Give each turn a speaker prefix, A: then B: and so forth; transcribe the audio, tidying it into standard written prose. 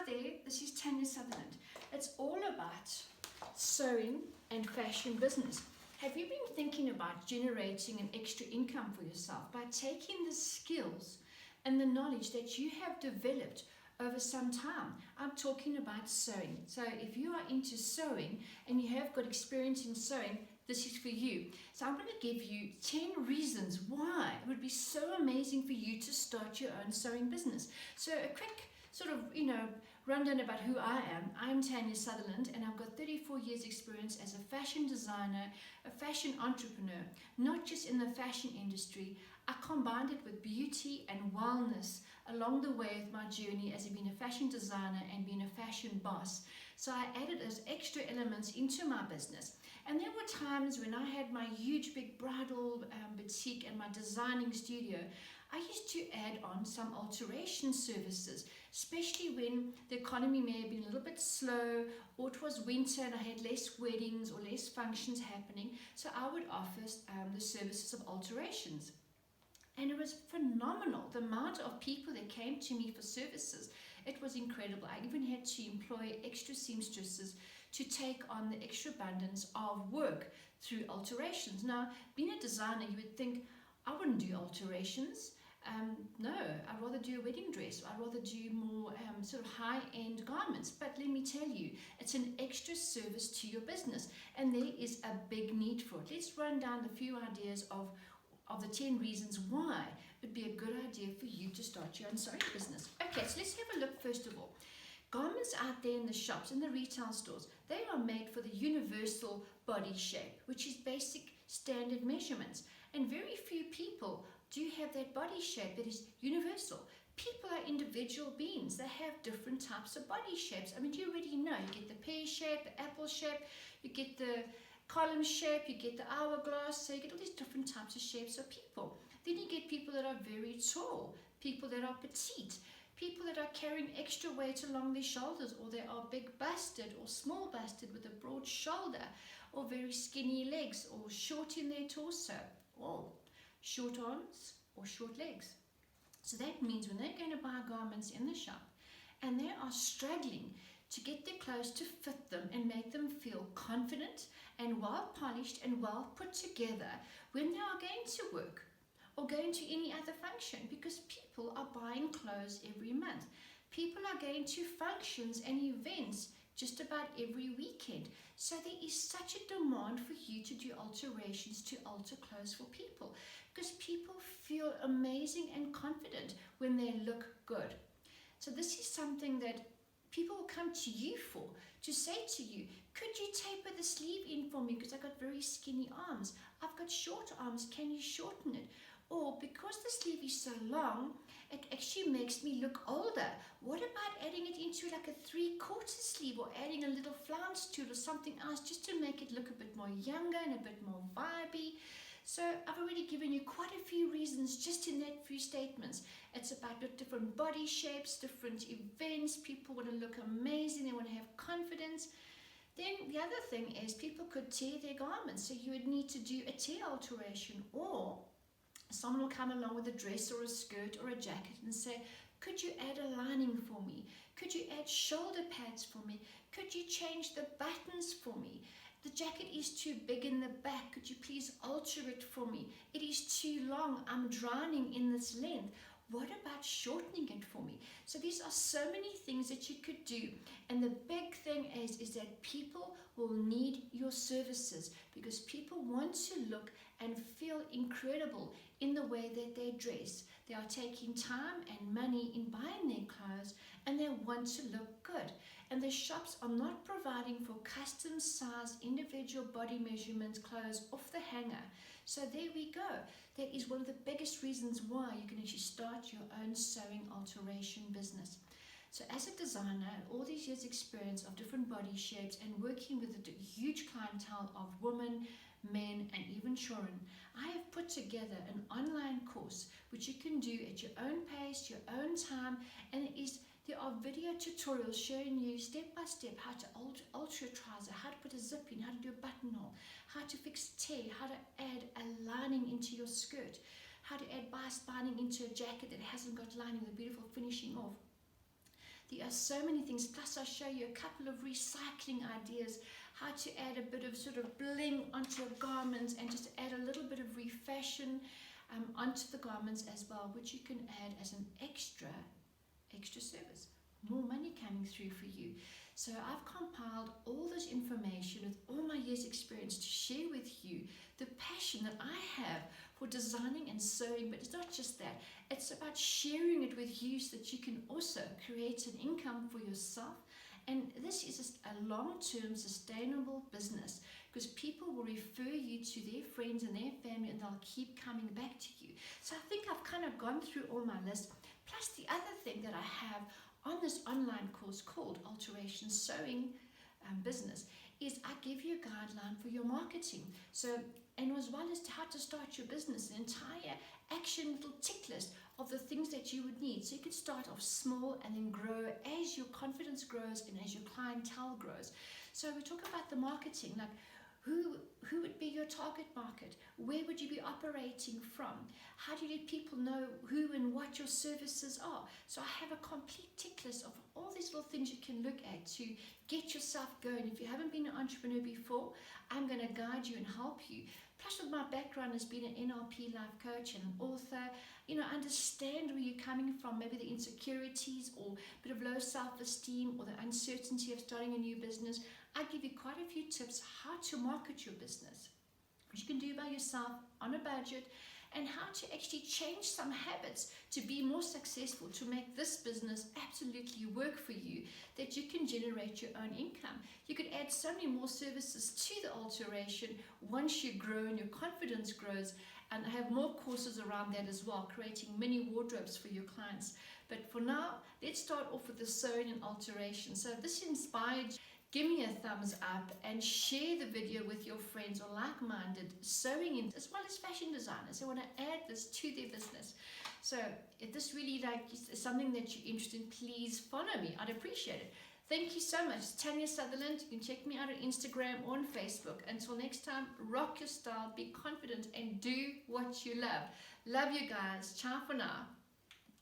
A: there, this is Tanya Sutherland. It's all about sewing and fashion business. Have you been thinking about generating an extra income for yourself by taking the skills and the knowledge that you have developed over some time? I'm talking about sewing. So if you are into sewing and you have got experience in sewing, this is for you. So I'm going to give you 10 reasons why it would be so amazing for you to start your own sewing business. So a quick sort of, rundown about who I am. I'm Tanya Sutherland, and I've got 34 years experience as a fashion designer, a fashion entrepreneur, not just in the fashion industry. I combined it with beauty and wellness along the way of my journey as being a fashion designer and being a fashion boss. So I added those extra elements into my business. And there were times when I had my huge big bridal boutique and my designing studio, I used to add on some alteration services, especially when the economy may have been a little bit slow, or it was winter and I had less weddings or less functions happening. So I would offer the services of alterations. And it was phenomenal, the amount of people that came to me for services. It was incredible. I even had to employ extra seamstresses to take on the extra abundance of work through alterations. Now, being a designer, you would think, I wouldn't do alterations. No, I'd rather do a wedding dress. I'd rather do more sort of high-end garments. But let me tell you, it's an extra service to your business, and there is a big need for it. Let's run down a few ideas of the 10 reasons why it would be a good idea for you to start your own sewing business. Okay, so let's have a look first of all. Garments out there in the shops, in the retail stores, they are made for the universal body shape, which is basic standard measurements. And very few people do have that body shape that is universal. People are individual beings. They have different types of body shapes. I mean, you already know. You get the pear shape, the apple shape, you get the column shape, you get the hourglass, so you get all these different types of shapes of people. Then you get people that are very tall, people that are petite, people that are carrying extra weight along their shoulders, or they are big busted or small busted with a broad shoulder, or very skinny legs, or short in their torso, or short arms or short legs. So that means when they're going to buy garments in the shop and they are struggling to get their clothes to fit them and make them feel confident and well polished and well put together when they are going to work or going to any other function, because people are buying clothes every month. People are going to functions and events just about every weekend. So there is such a demand for you to do alterations, to alter clothes for people, because people feel amazing and confident when they look good. So this is something that people will come to you for, to say to you, could you taper the sleeve in for me because I've got very skinny arms, I've got short arms, can you shorten it? Or because the sleeve is so long, it actually makes me look older. What about adding it into like a 3/4 sleeve, or adding a little flounce to it or something else, just to make it look a bit more younger and a bit more vibey? So I've already given you quite a few reasons just in that few statements. It's about different body shapes, different events. People want to look amazing, they want to have confidence. Then the other thing is people could tear their garments, so you would need to do a tear alteration, or someone will come along with a dress or a skirt or a jacket and say, could you add a lining for me? Could you add shoulder pads for me? Could you change the buttons for me? The jacket is too big in the back. Could you please alter it for me? It is too long. I'm drowning in this length. What about shortening it for me? So these are so many things that you could do. And the big thing is that people will need your services, because people want to look and feel incredible in the way that they dress. They are taking time and money in buying their clothes, and they want to look good. And the shops are not providing for custom size individual body measurement clothes off the hanger. So there we go. That is one of the biggest reasons why you can actually start your own sewing alteration business. So as a designer, all these years experience of different body shapes and working with a huge clientele of women, men, and even children, I have put together an online course which you can do at your own pace, your own time, and there are video tutorials showing you step by step how to alter a trouser, how to put a zip in, how to do a buttonhole, how to fix tear, how to add a lining into your skirt, how to add bias binding into a jacket that hasn't got lining with a beautiful finishing off. There are so many things. Plus I'll show you a couple of recycling ideas, how to add a bit of sort of bling onto your garments and just add a little bit of refashion onto the garments as well, which you can add as an extra service. More money coming through for you. So I've compiled all this information with all my years experience to share with you the passion that I have for designing and sewing. But it's not just that, it's about sharing it with you so that you can also create an income for yourself. And this is a long-term sustainable business, because people will refer you to their friends and their family, and they'll keep coming back to you. So I think I've kind of gone through all my list. Plus the other thing that I have on this online course called Alteration Sewing Business is I give you a guideline for your marketing. So, and as well as how to start your business, an entire action little tick list of the things that you would need. So you could start off small and then grow as your confidence grows and as your clientele grows. So we talk about the marketing, like who would be your target market? Where would you be operating from? How do you let people know who and what your services are? So I have a complete tick list of all these little things you can look at to get yourself going. If you haven't been an entrepreneur before, I'm going to guide you and help you. Plus with my background as being an NLP life coach and an author, understand where you're coming from, maybe the insecurities or a bit of low self-esteem or the uncertainty of starting a new business. I give you quite a few tips how to market your business, which you can do by yourself on a budget, and how to actually change some habits to be more successful, to make this business absolutely work for you, that you can generate your own income. You could add so many more services to the alteration once you grow and your confidence grows, and I have more courses around that as well, creating mini wardrobes for your clients. But for now, let's start off with the sewing and alteration. So if this inspired you, give me a thumbs up and share the video with your friends or like-minded sewing as well as fashion designers who want to add this to their business. So if this really is something that you're interested in, please follow me. I'd appreciate it. Thank you so much. Tanya Sutherland. You can check me out on Instagram or on Facebook. Until next time, rock your style, be confident, and do what you love. Love you guys. Ciao for now.